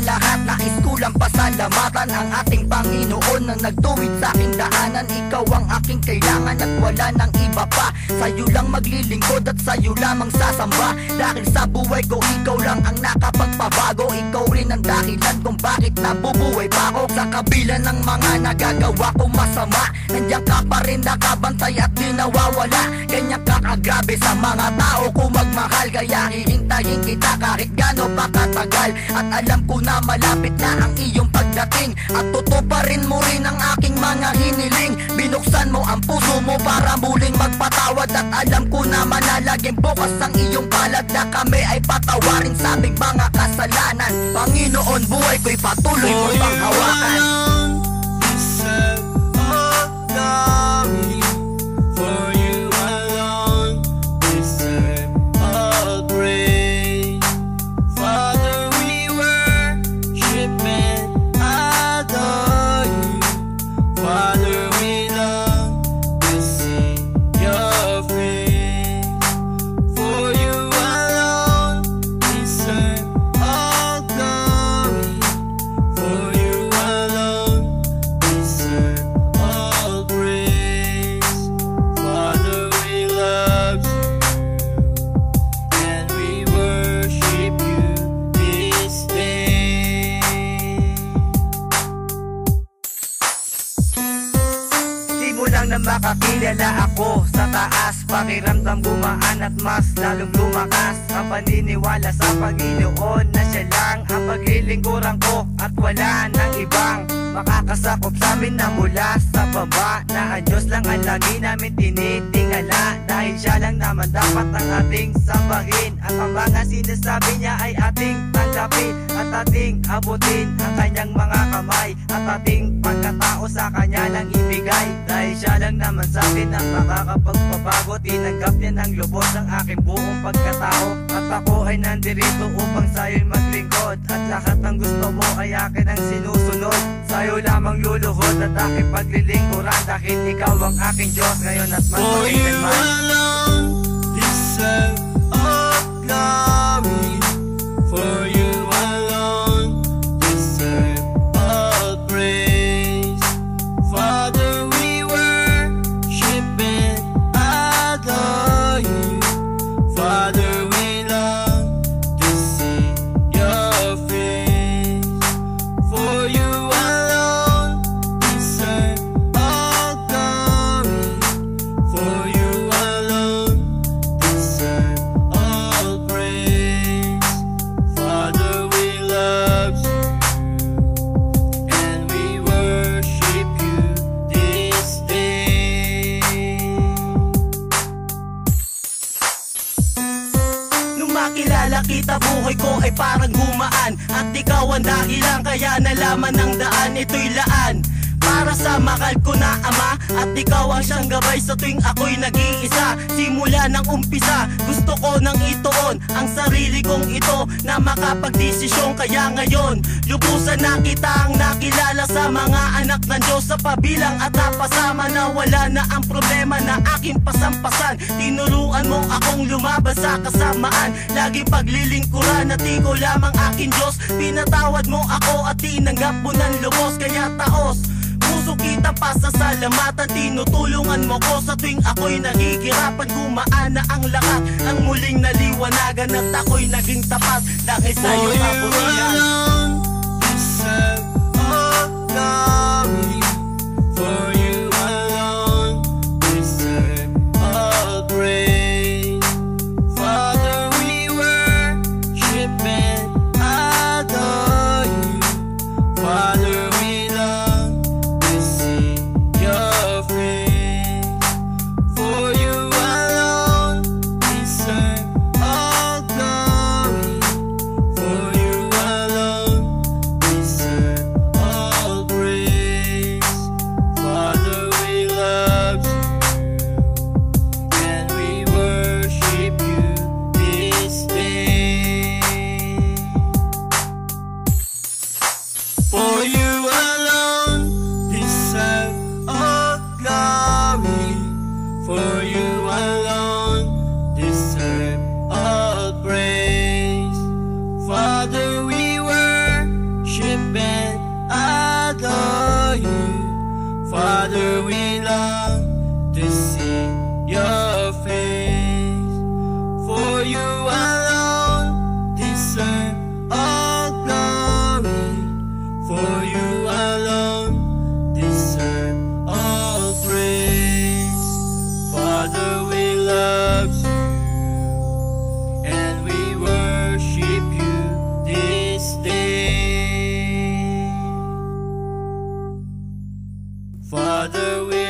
lahat, nais ko lang pasalamatan ang ating Panginoon na nagtuwid sa aking daanan. Ikaw ang aking kailangan at wala nang iba pa. Sa'yo lang maglilingkod at sa'yo lamang sasamba. Dahil sa buhay ko ikaw lang ang nakapagpabago. Ikaw rin ang dahilan kung bakit nabubuhay pa ako. Sa kabila ng mga nagagawa kong masama, nandiyan ka pa rin nakabantay at di nawawala. Ganyan ka kagrabe sa mga tao ko magmahal. Kaya hihintayin kita kahit gano pa katagal. At alam ko na malapit na ang iyong pagdating. At tutuparin mo rin ang aking mga hiniling. Binuksan mo ang puso mo para muling magpatawad. At alam ko na manalaging bukas ang iyong palad na kami ay patawarin sa aming mga kasalanan. Panginoon, buhay ko'y patuloy mo pang hawakan. Na makakilala ako sa taas, pakiramdam gumaan at mas lalong lumakas ang paniniwala sa Panginoon na siya lang ang paglilingkuran ko at wala nang ibang makakasakop sa amin na mula sa baba. Na ang Diyos lang ang lagi namin tinitingala, dahil siya lang naman dapat ang ating sambahin. At ang mga sinasabi niya ay ating tanggapin at ating abutin ang kanyang mga kamay. At ating pagkatao sa kanya lang ibigay, dahil siya lang naman sa atin ang makakapagpabago. Tinanggap niya ng lubos ang aking buong pagkatao. At ako ay nandirito upang sa'yo'y maglingkod. At lahat ng gusto mo ay akin ang sinusunod. Sa'yo lamang luluhod at aking paglilingkuran, dahil ikaw ang aking Diyos ngayon at man magkailanman. For you alone deserve all glory. For you alone deserve all praise. Father, we worship and adore you. Father, we love to see your face. For you alone deserve all glory. For you alone deserve all praise. Father, we love you and we worship you this day. Nung makilala kita, buhay ko ay parang gumaan. At ikaw ang dahilan, kaya nalaman ng daan. Ito'y laan para sa mahal ko na Ama. At ikaw ang siyang gabay sa tuwing ako'y nag-iisa. Simula ng umpisa, gusto ko nang ituon ang sarili kong ito na makapagdesisyon. Kaya ngayon, lubusan na kitang nakilala sa mga anak ng Diyos, sa pabilang at napasama na wala na ang problema na aking pasampasan. Tinuruan mo akong lumaban sa kasamaan, laging paglilingkuran at ikaw lamang aking Diyos. Pinatawad mo ako at tinanggap mo ng lubos, kaya taos puso kita pasasalamatan. Tinutulungan mo ko sa tuwing ako'y nahihirapan. Gumaan na ang lahat, ang muling naliwanagan at ako'y naging tapat dahil sa'yo kabutihan. Deserve all glory. For you alone deserve all praise. Father, we worship and adore you. Father, we love to see your face. For you alone deserve all glory. For you alone deserve all praise. Father, we long to see your face, for you alone deserve all glory, for you alone deserve all praise. Father, we love you and we worship you this day. Father, we